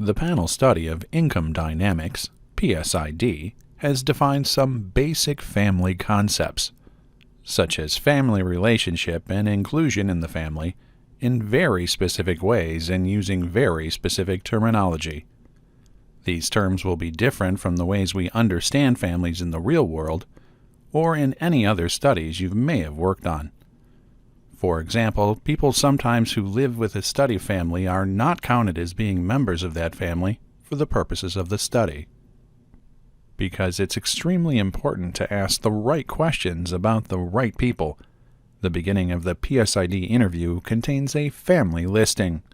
The panel study of income dynamics, PSID, has defined some basic family concepts, such as family relationship and inclusion in the family, in very specific ways and using very specific terminology. These terms will be different from the ways we understand families in the real world or in any other studies you may have worked on. For example, people sometimes who live with a study family are not counted as being members of that family for the purposes of the study. Because it's extremely important to ask the right questions about the right people, the beginning of the PSID interview contains a family listing.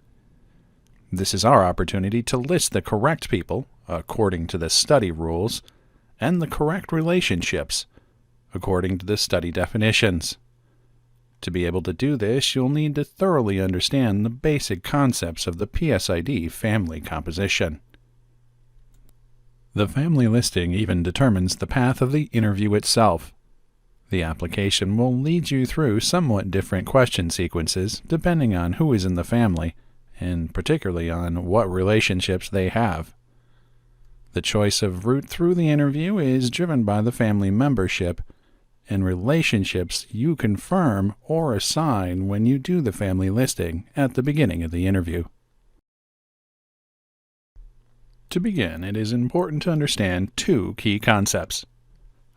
This is our opportunity to list the correct people, according to the study rules, and the correct relationships, according to the study definitions. To be able to do this, you'll need to thoroughly understand the basic concepts of the PSID family composition. The family listing even determines the path of the interview itself. The application will lead you through somewhat different question sequences depending on who is in the family, and particularly on what relationships they have. The choice of route through the interview is driven by the family membership and relationships you confirm or assign when you do the family listing at the beginning of the interview. To begin, it is important to understand two key concepts: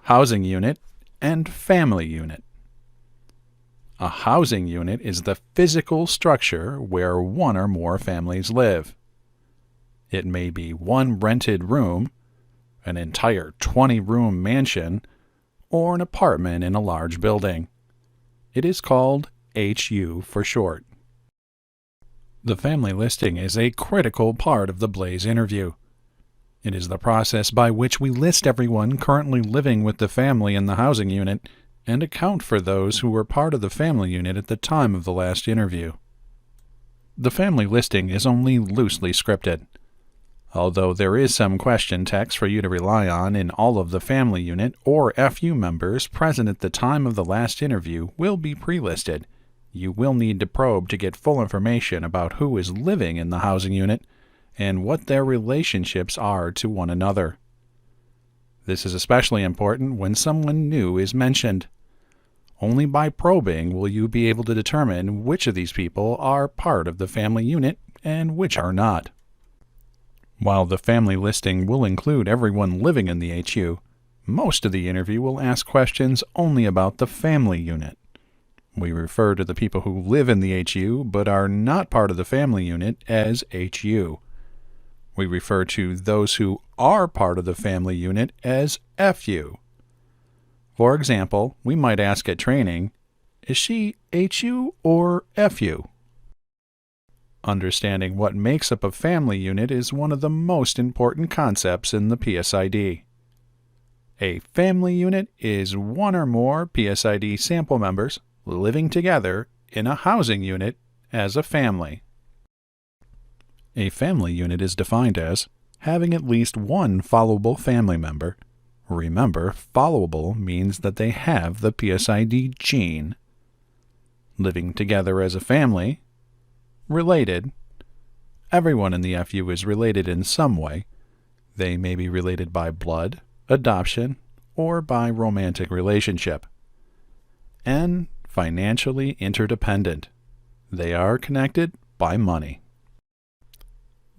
housing unit and family unit. A housing unit is the physical structure where one or more families live. It may be one rented room, an entire 20-room mansion, or an apartment in a large building. It is called HU for short. The family listing is a critical part of the Blaze interview. It is the process by which we list everyone currently living with the family in the housing unit and account for those who were part of the family unit at the time of the last interview. The family listing is only loosely scripted. Although there is some question text for you to rely on, in all of the family unit or FU members present at the time of the last interview will be pre-listed. You will need to probe to get full information about who is living in the housing unit and what their relationships are to one another. This is especially important when someone new is mentioned. Only by probing will you be able to determine which of these people are part of the family unit and which are not. While the family listing will include everyone living in the HU, most of the interview will ask questions only about the family unit. We refer to the people who live in the HU but are not part of the family unit as HU. We refer to those who are part of the family unit as FU. For example, we might ask at training, is she HU or FU? Understanding what makes up a family unit is one of the most important concepts in the PSID. A family unit is one or more PSID sample members living together in a housing unit as a family. A family unit is defined as having at least one followable family member. Remember, followable means that they have the PSID gene. Living together as a family. Related. Everyone in the FU is related in some way. They may be related by blood, adoption, or by romantic relationship. And financially interdependent. They are connected by money.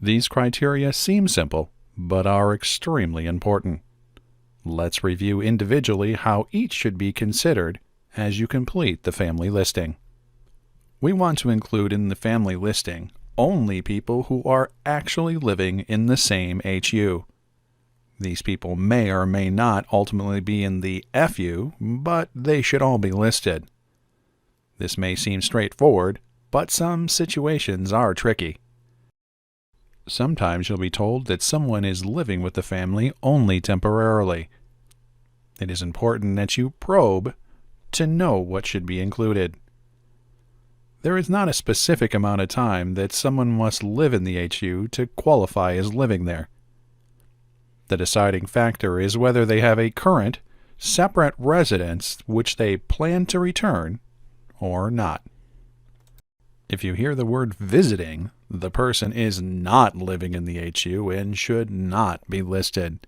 These criteria seem simple, but are extremely important. Let's review individually how each should be considered as you complete the family listing. We want to include in the family listing only people who are actually living in the same HU. These people may or may not ultimately be in the FU, but they should all be listed. This may seem straightforward, but some situations are tricky. Sometimes you'll be told that someone is living with the family only temporarily. It is important that you probe to know what should be included. There is not a specific amount of time that someone must live in the HU to qualify as living there. The deciding factor is whether they have a current, separate residence which they plan to return or not. If you hear the word visiting, the person is not living in the HU and should not be listed.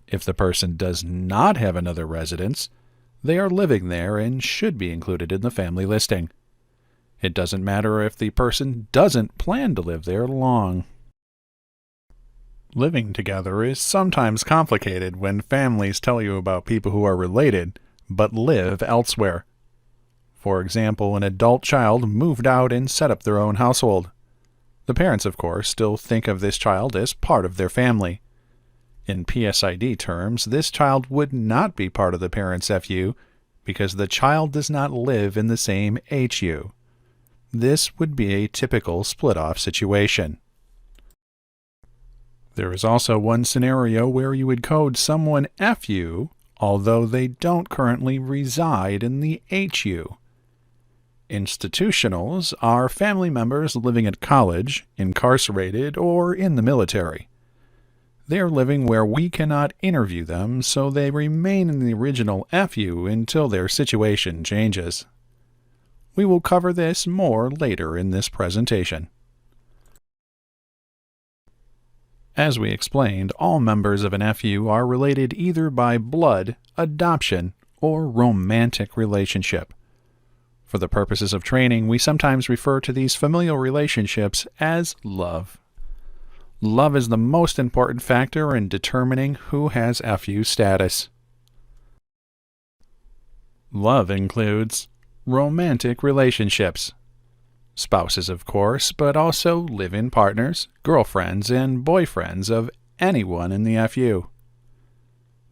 If the person does not have another residence, they are living there and should be included in the family listing. It doesn't matter if the person doesn't plan to live there long. Living together is sometimes complicated when families tell you about people who are related but live elsewhere. For example, an adult child moved out and set up their own household. The parents, of course, still think of this child as part of their family. In PSID terms, this child would not be part of the parent's FU because the child does not live in the same HU. This would be a typical split-off situation. There is also one scenario where you would code someone FU, although they don't currently reside in the HU. Institutionals are family members living at college, incarcerated, or in the military. They are living where we cannot interview them, so they remain in the original FU until their situation changes. We will cover this more later in this presentation. As we explained, all members of an FU are related either by blood, adoption, or romantic relationship. For the purposes of training, we sometimes refer to these familial relationships as love. Love is the most important factor in determining who has FU status. Love includes romantic relationships. Spouses, of course, but also live-in partners, girlfriends, and boyfriends of anyone in the FU.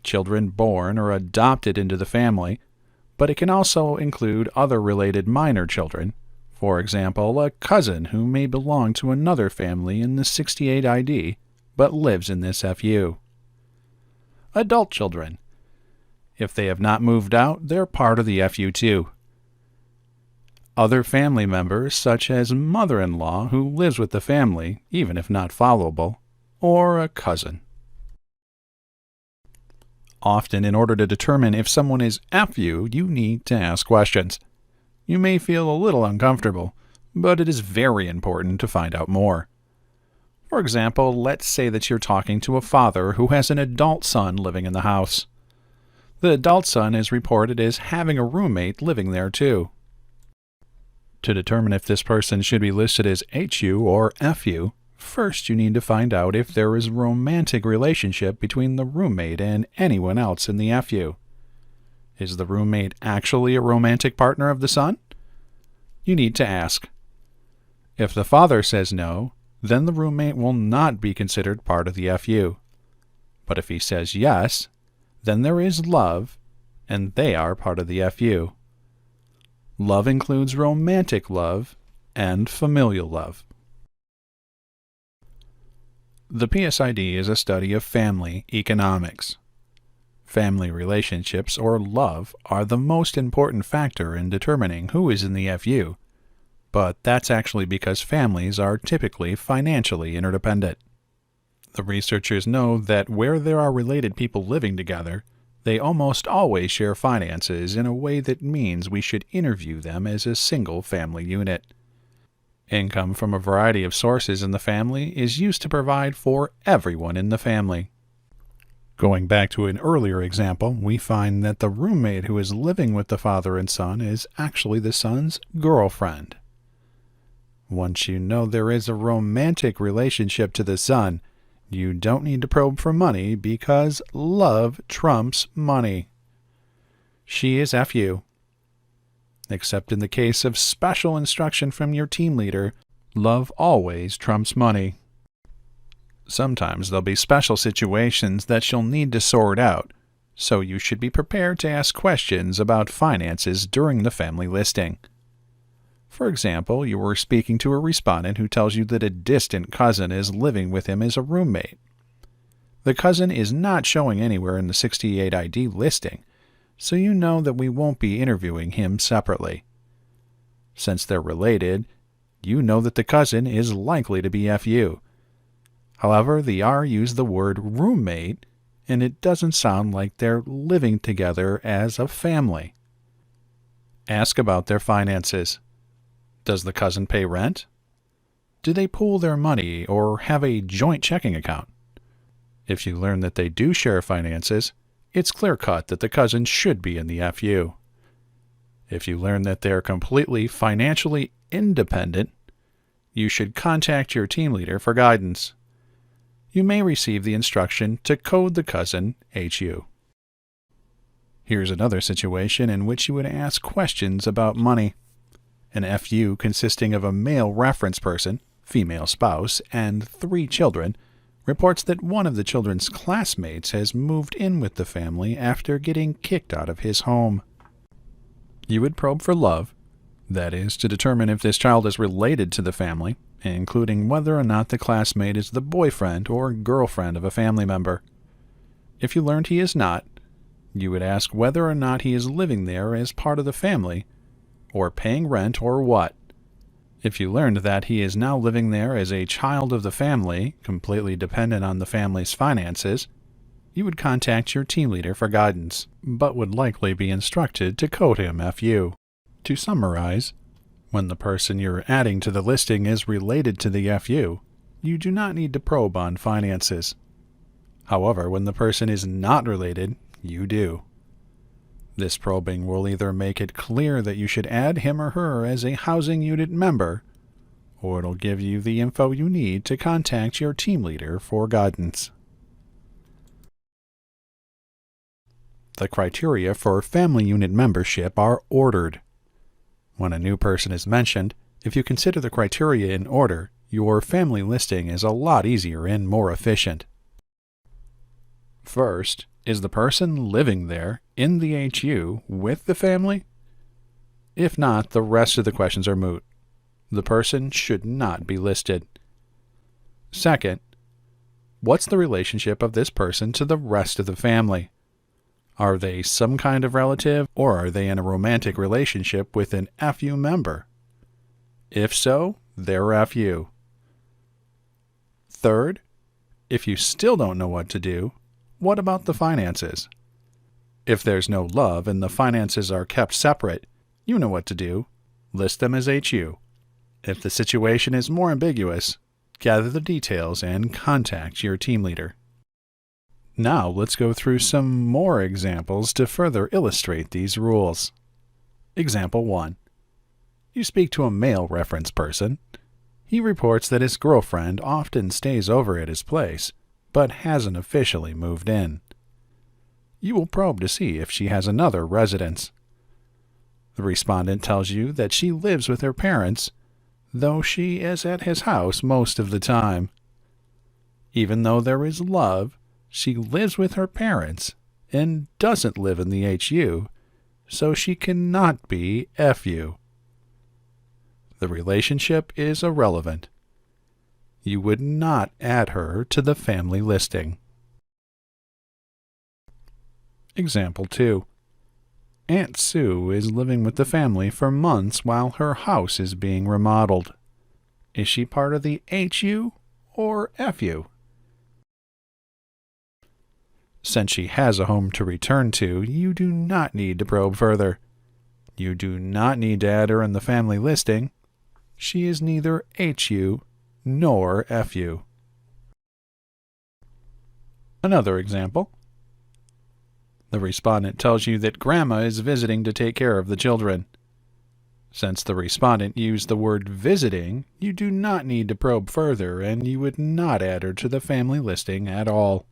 Children born or adopted into the family, but it can also include other related minor children, for example, a cousin who may belong to another family in the 68 ID, but lives in this FU. Adult children. If they have not moved out, they're part of the FU too. Other family members, such as mother-in-law who lives with the family, even if not followable, or a cousin. Often, in order to determine if someone is FU, you need to ask questions. You may feel a little uncomfortable, but it is very important to find out more. For example, let's say that you're talking to a father who has an adult son living in the house. The adult son is reported as having a roommate living there too. To determine if this person should be listed as HU or FU, first you need to find out if there is a romantic relationship between the roommate and anyone else in the FU. Is the roommate actually a romantic partner of the son? You need to ask. If the father says no, then the roommate will not be considered part of the FU. But if he says yes, then there is love, and they are part of the FU. Love includes romantic love and familial love. The PSID is a study of family economics. Family relationships, or love, are the most important factor in determining who is in the FU, but that's actually because families are typically financially interdependent. The researchers know that where there are related people living together, they almost always share finances in a way that means we should interview them as a single family unit. Income from a variety of sources in the family is used to provide for everyone in the family. Going back to an earlier example, we find that the roommate who is living with the father and son is actually the son's girlfriend. Once you know there is a romantic relationship to the son, you don't need to probe for money because love trumps money. She is FU. Except in the case of special instruction from your team leader, love always trumps money. Sometimes there'll be special situations that you'll need to sort out, so you should be prepared to ask questions about finances during the family listing. For example, you were speaking to a respondent who tells you that a distant cousin is living with him as a roommate. The cousin is not showing anywhere in the 68 ID listing, so you know that we won't be interviewing him separately. Since they're related, you know that the cousin is likely to be FU. However, the R used the word roommate, and it doesn't sound like they're living together as a family. Ask about their finances. Does the cousin pay rent? Do they pool their money or have a joint checking account? If you learn that they do share finances, it's clear-cut that the cousin should be in the FU. If you learn that they're completely financially independent, you should contact your team leader for guidance. You may receive the instruction to code the cousin HU. Here's another situation in which you would ask questions about money. An FU consisting of a male reference person, female spouse, and 3 children reports that one of the children's classmates has moved in with the family after getting kicked out of his home. You would probe for love, that is, to determine if this child is related to the family, including whether or not the classmate is the boyfriend or girlfriend of a family member. If you learned he is not, you would ask whether or not he is living there as part of the family, or paying rent, or what. If you learned that he is now living there as a child of the family, completely dependent on the family's finances, you would contact your team leader for guidance, but would likely be instructed to code him FU. To summarize, when the person you're adding to the listing is related to the FU, you do not need to probe on finances. However, when the person is not related, you do. This probing will either make it clear that you should add him or her as a housing unit member, or it'll give you the info you need to contact your team leader for guidance. The criteria for family unit membership are ordered. When a new person is mentioned, if you consider the criteria in order, your family listing is a lot easier and more efficient. First, is the person living there in the HU with the family? If not, the rest of the questions are moot. The person should not be listed. Second, what's the relationship of this person to the rest of the family? Are they some kind of relative, or are they in a romantic relationship with an FU member? If so, they're FU. Third, if you still don't know what to do, what about the finances? If there's no love and the finances are kept separate, you know what to do. List them as HU. If the situation is more ambiguous, gather the details and contact your team leader. Now let's go through some more examples to further illustrate these rules. Example 1. You speak to a male reference person. He reports that his girlfriend often stays over at his place, but hasn't officially moved in. You will probe to see if she has another residence. The respondent tells you that she lives with her parents, though she is at his house most of the time. Even though there is love, she lives with her parents and doesn't live in the HU, so she cannot be FU. The relationship is irrelevant. You would not add her to the family listing. Example 2. Aunt Sue is living with the family for months while her house is being remodeled. Is she part of the HU or FU? Since she has a home to return to, you do not need to probe further. You do not need to add her in the family listing. She is neither HU nor FU. Another example. The respondent tells you that Grandma is visiting to take care of the children. Since the respondent used the word visiting, you do not need to probe further, and you would not add her to the family listing at all.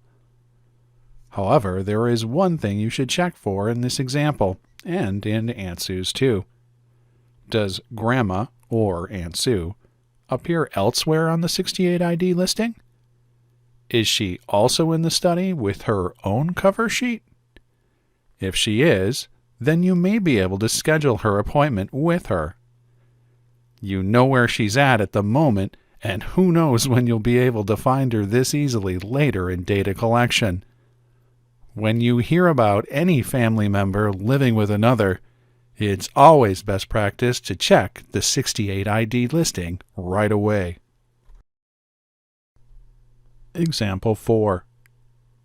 However, there is one thing you should check for in this example, and in Aunt Sue's too. Does Grandma, or Aunt Sue, appear elsewhere on the 68 ID listing? Is she also in the study with her own cover sheet? If she is, then you may be able to schedule her appointment with her. You know where she's at the moment, and who knows when you'll be able to find her this easily later in data collection. When you hear about any family member living with another, it's always best practice to check the 68 ID listing right away. Example 4.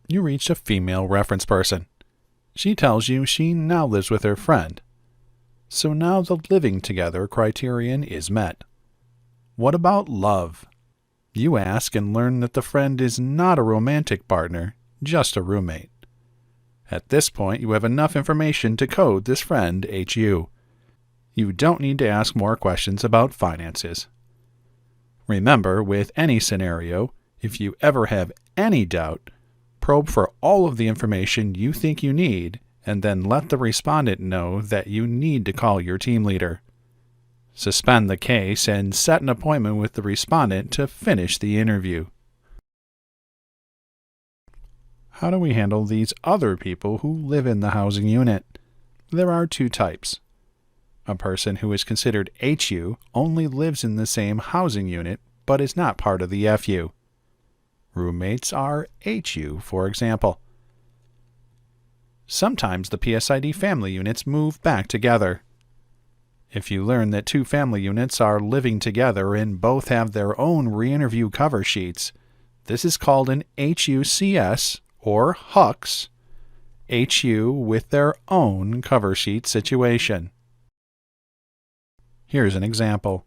You reach a female reference person. She tells you she now lives with her friend. So now the living together criterion is met. What about love? You ask and learn that the friend is not a romantic partner, just a roommate. At this point, you have enough information to code this friend HU. You don't need to ask more questions about finances. Remember, with any scenario, if you ever have any doubt, probe for all of the information you think you need, and then let the respondent know that you need to call your team leader. Suspend the case and set an appointment with the respondent to finish the interview. How do we handle these other people who live in the housing unit? There are two types. A person who is considered HU only lives in the same housing unit but is not part of the FU. Roommates are HU, for example. Sometimes the PSID family units move back together. If you learn that two family units are living together and both have their own re-interview cover sheets, this is called an HUCS or HUCS, HU with their own cover sheet situation. Here's an example.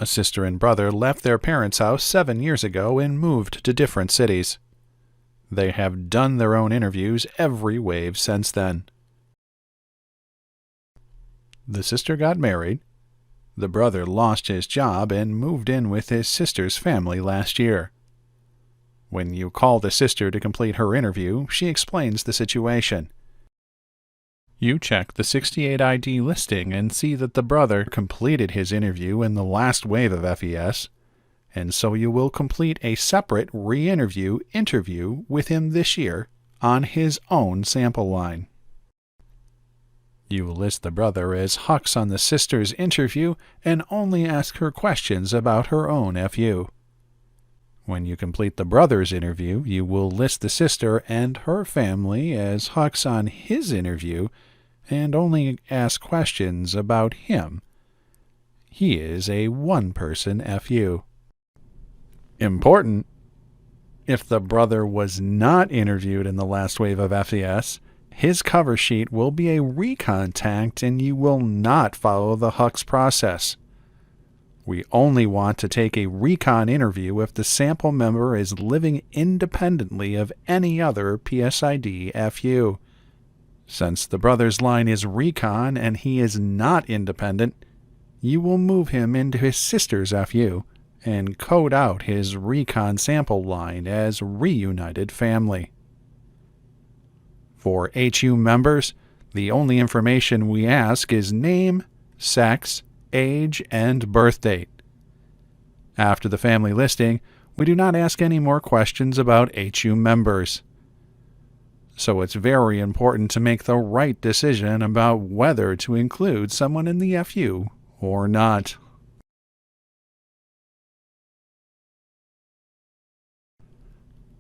A sister and brother left their parents' house 7 years ago and moved to different cities. They have done their own interviews every wave since then. The sister got married. The brother lost his job and moved in with his sister's family last year. When you call the sister to complete her interview, she explains the situation. You check the 68 ID listing and see that the brother completed his interview in the last wave of FES, and so you will complete a separate re-interview interview with him this year on his own sample line. You will list the brother as HUCS on the sister's interview and only ask her questions about her own FU. When you complete the brother's interview, you will list the sister and her family as HUCS on his interview and only ask questions about him. He is a one-person FU. Important: if the brother was not interviewed in the last wave of FES, his cover sheet will be a recontact and you will not follow the HUCS process. We only want to take a recon interview if the sample member is living independently of any other PSID FU. Since the brother's line is recon and he is not independent, you will move him into his sister's FU and code out his recon sample line as reunited family. For HU members, the only information we ask is name, sex, age, and birth date. After the family listing, we do not ask any more questions about HU members. So it's very important to make the right decision about whether to include someone in the FU or not.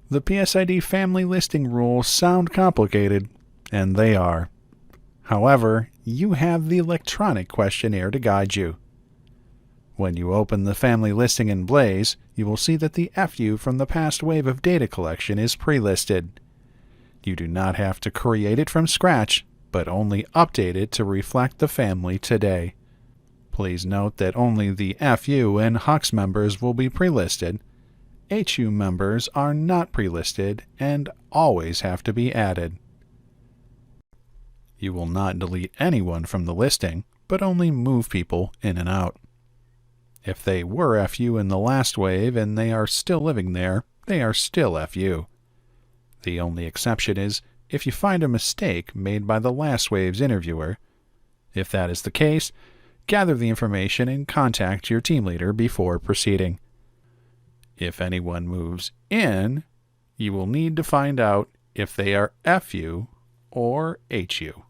The PSID family listing rules sound complicated, and they are. However, you have the electronic questionnaire to guide you. When you open the family listing in Blaze, you will see that the FU from the past wave of data collection is pre-listed. You do not have to create it from scratch, but only update it to reflect the family today. Please note that only the FU and HUCS members will be pre-listed. HU members are not pre-listed and always have to be added. You will not delete anyone from the listing, but only move people in and out. If they were FU in the last wave and they are still living there, they are still FU. The only exception is if you find a mistake made by the last wave's interviewer. If that is the case, gather the information and contact your team leader before proceeding. If anyone moves in, you will need to find out if they are FU or HU.